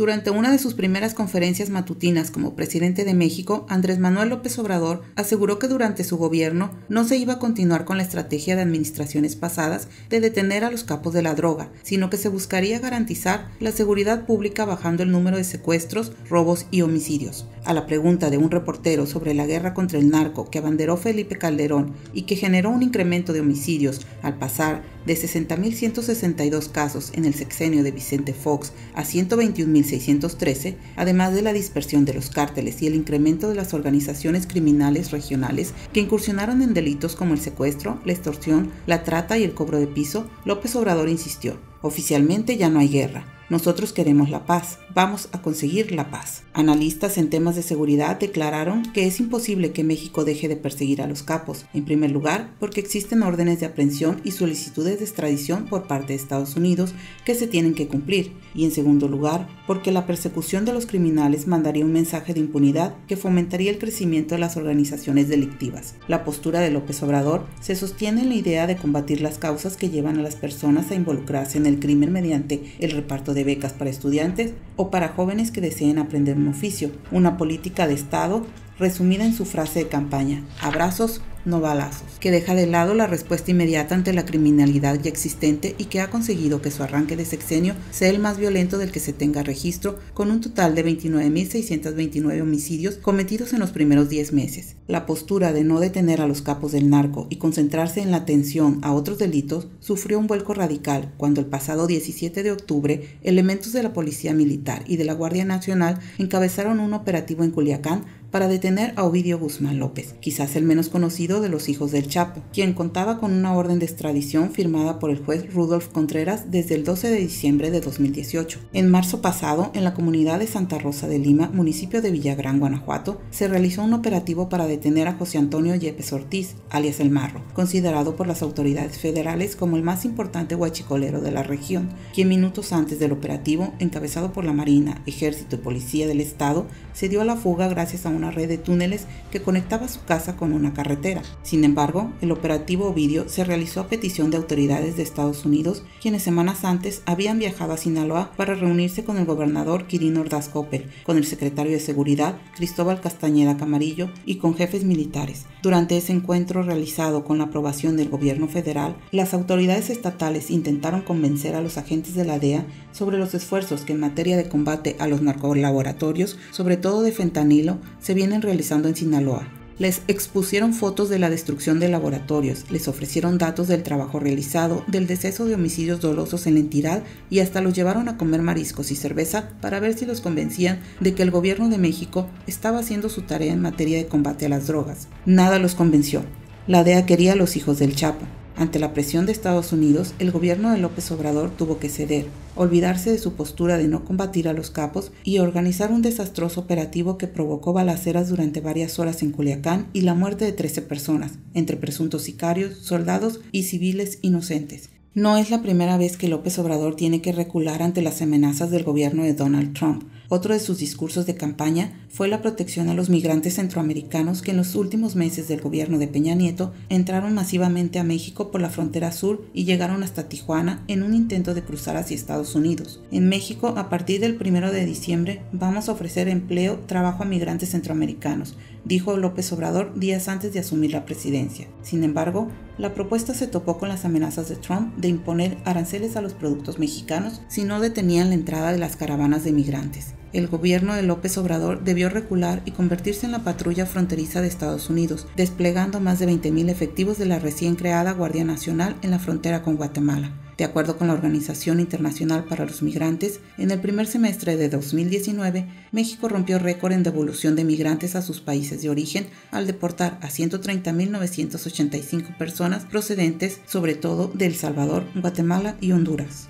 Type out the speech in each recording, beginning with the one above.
Durante una de sus primeras conferencias matutinas como presidente de México, Andrés Manuel López Obrador aseguró que durante su gobierno no se iba a continuar con la estrategia de administraciones pasadas de detener a los capos de la droga, sino que se buscaría garantizar la seguridad pública bajando el número de secuestros, robos y homicidios. A la pregunta de un reportero sobre la guerra contra el narco que abanderó Felipe Calderón y que generó un incremento de homicidios al pasar de 60.162 casos en el sexenio de Vicente Fox a 121.613, además de la dispersión de los cárteles y el incremento de las organizaciones criminales regionales que incursionaron en delitos como el secuestro, la extorsión, la trata y el cobro de piso, López Obrador insistió: oficialmente ya no hay guerra. Nosotros queremos la paz. Vamos a conseguir la paz. Analistas en temas de seguridad declararon que es imposible que México deje de perseguir a los capos. En primer lugar, porque existen órdenes de aprehensión y solicitudes de extradición por parte de Estados Unidos que se tienen que cumplir. Y en segundo lugar, porque la persecución de los criminales mandaría un mensaje de impunidad que fomentaría el crecimiento de las organizaciones delictivas. La postura de López Obrador se sostiene en la idea de combatir las causas que llevan a las personas a involucrarse en el crimen mediante el reparto de becas para estudiantes o para jóvenes que deseen aprender un oficio, una política de Estado resumida en su frase de campaña: abrazos, no balazos, que deja de lado la respuesta inmediata ante la criminalidad ya existente y que ha conseguido que su arranque de sexenio sea el más violento del que se tenga registro, con un total de 29.629 homicidios cometidos en los primeros 10 meses. La postura de no detener a los capos del narco y concentrarse en la atención a otros delitos sufrió un vuelco radical cuando el pasado 17 de octubre elementos de la Policía Militar y de la Guardia Nacional encabezaron un operativo en Culiacán para detener a Ovidio Guzmán López, quizás el menos conocido de los hijos del Chapo, quien contaba con una orden de extradición firmada por el juez Rudolf Contreras desde el 12 de diciembre de 2018. En marzo pasado, en la comunidad de Santa Rosa de Lima, municipio de Villagrán, Guanajuato, se realizó un operativo para detener a José Antonio Yepes Ortiz, alias El Marro, considerado por las autoridades federales como el más importante huachicolero de la región, quien minutos antes del operativo, encabezado por la Marina, Ejército y Policía del Estado, se dio a la fuga gracias a una red de túneles que conectaba su casa con una carretera. Sin embargo, el operativo Ovidio se realizó a petición de autoridades de Estados Unidos, quienes semanas antes habían viajado a Sinaloa para reunirse con el gobernador Quirino Ordaz Coppel, con el secretario de Seguridad Cristóbal Castañeda Camarillo y con jefes militares. Durante ese encuentro realizado con la aprobación del gobierno federal, las autoridades estatales intentaron convencer a los agentes de la DEA sobre los esfuerzos que en materia de combate a los narcolaboratorios, sobre todo de fentanilo, se vienen realizando en Sinaloa. Les expusieron fotos de la destrucción de laboratorios, les ofrecieron datos del trabajo realizado, del deceso de homicidios dolosos en la entidad y hasta los llevaron a comer mariscos y cerveza para ver si los convencían de que el gobierno de México estaba haciendo su tarea en materia de combate a las drogas. Nada los convenció. La DEA quería a los hijos del Chapo. Ante la presión de Estados Unidos, el gobierno de López Obrador tuvo que ceder, olvidarse de su postura de no combatir a los capos y organizar un desastroso operativo que provocó balaceras durante varias horas en Culiacán y la muerte de 13 personas, entre presuntos sicarios, soldados y civiles inocentes. No es la primera vez que López Obrador tiene que recular ante las amenazas del gobierno de Donald Trump. Otro de sus discursos de campaña fue la protección a los migrantes centroamericanos que en los últimos meses del gobierno de Peña Nieto entraron masivamente a México por la frontera sur y llegaron hasta Tijuana en un intento de cruzar hacia Estados Unidos. En México, a partir del 1 de diciembre, vamos a ofrecer empleo, trabajo a migrantes centroamericanos, dijo López Obrador días antes de asumir la presidencia. Sin embargo, la propuesta se topó con las amenazas de Trump de imponer aranceles a los productos mexicanos si no detenían la entrada de las caravanas de migrantes. El gobierno de López Obrador debió recular y convertirse en la patrulla fronteriza de Estados Unidos, desplegando más de 20,000 efectivos de la recién creada Guardia Nacional en la frontera con Guatemala. De acuerdo con la Organización Internacional para los Migrantes, en el primer semestre de 2019, México rompió récord en devolución de migrantes a sus países de origen al deportar a 130.985 personas procedentes sobre todo de El Salvador, Guatemala y Honduras.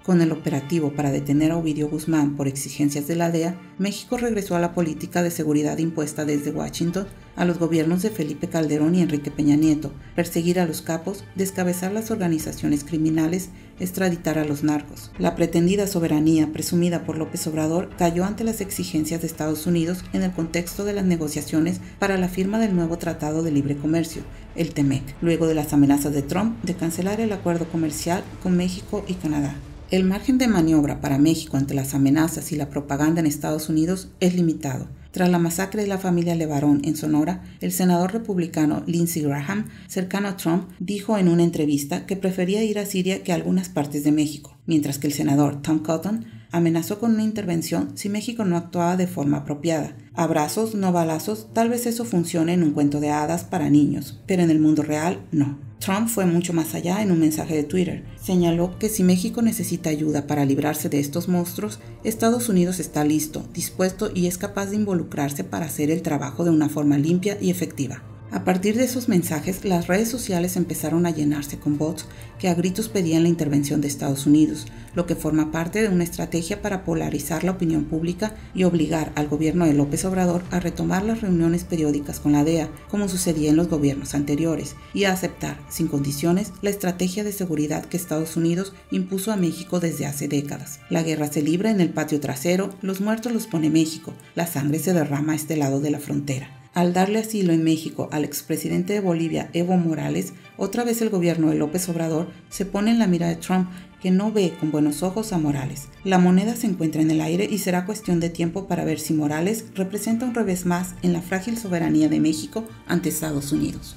Con el operativo para detener a Ovidio Guzmán por exigencias de la DEA, México regresó a la política de seguridad impuesta desde Washington a los gobiernos de Felipe Calderón y Enrique Peña Nieto: perseguir a los capos, descabezar las organizaciones criminales, extraditar a los narcos. La pretendida soberanía presumida por López Obrador cayó ante las exigencias de Estados Unidos en el contexto de las negociaciones para la firma del nuevo Tratado de Libre Comercio, el TEMEC, luego de las amenazas de Trump de cancelar el acuerdo comercial con México y Canadá. El margen de maniobra para México ante las amenazas y la propaganda en Estados Unidos es limitado. Tras la masacre de la familia LeBaron en Sonora, el senador republicano Lindsey Graham, cercano a Trump, dijo en una entrevista que prefería ir a Siria que a algunas partes de México, mientras que el senador Tom Cotton amenazó con una intervención si México no actuaba de forma apropiada. Abrazos, no balazos, tal vez eso funcione en un cuento de hadas para niños, pero en el mundo real no. Trump fue mucho más allá en un mensaje de Twitter. Señaló que si México necesita ayuda para librarse de estos monstruos, Estados Unidos está listo, dispuesto y es capaz de involucrarse para hacer el trabajo de una forma limpia y efectiva. A partir de esos mensajes, las redes sociales empezaron a llenarse con bots que a gritos pedían la intervención de Estados Unidos, lo que forma parte de una estrategia para polarizar la opinión pública y obligar al gobierno de López Obrador a retomar las reuniones periódicas con la DEA, como sucedía en los gobiernos anteriores, y a aceptar, sin condiciones, la estrategia de seguridad que Estados Unidos impuso a México desde hace décadas. La guerra se libra en el patio trasero, los muertos los pone México, la sangre se derrama a este lado de la frontera. Al darle asilo en México al expresidente de Bolivia, Evo Morales, otra vez el gobierno de López Obrador se pone en la mira de Trump, que no ve con buenos ojos a Morales. La moneda se encuentra en el aire y será cuestión de tiempo para ver si Morales representa un revés más en la frágil soberanía de México ante Estados Unidos.